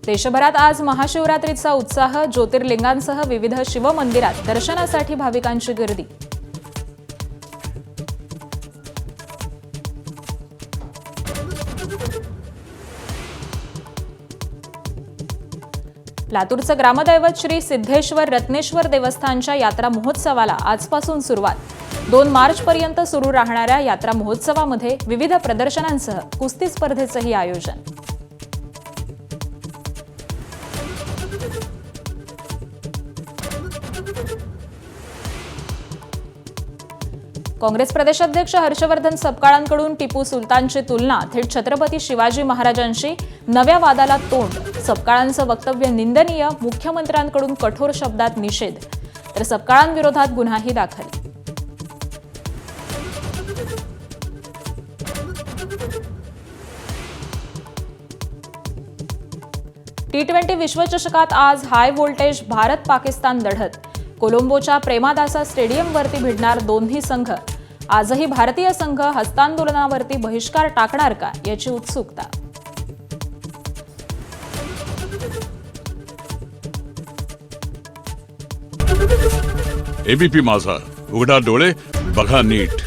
देशभरात आज महाशिवरात्रीचा उत्साह, ज्योतिर्लिंगांसह विविध शिवमंदिरात दर्शनासाठी भाविकांची गर्दी। लातूरचं ग्रामदैवत श्री सिद्धेश्वर रत्नेश्वर देवस्थानच्या यात्रा महोत्सवाला आजपासून सुरुवात। 2 मार्चपर्यंत सुरू राहणाऱ्या यात्रा महोत्सवामध्ये विविध प्रदर्शनांसह कुस्ती स्पर्धेचंही आयोजन। काँग्रेस प्रदेशाध्यक्ष हर्षवर्धन सपकाळांकडून टिपू सुलतानची तुलना, थेट छत्रपती शिवाजी महाराजांशी, नव्या वादाला तोंड। सपकाळांचं वक्तव्य निंदनीय, मुख्यमंत्र्यांकडून कठोर शब्दात निषेध, तर सपकाळांविरोधात गुन्हाही दाखल। T20 विश्वचषकात आज हाय व्होल्टेज भारत पाकिस्तान लढत। कोलंबोच्या प्रेमादासा स्टेडियमवरती भिडणार दोन्ही संघ। आजही भारतीय संघ हस्तांदोलनावरती बहिष्कार टाकणार का, याची उत्सुकता। एबीपी माझा, उघडा डोळे बघा नीट।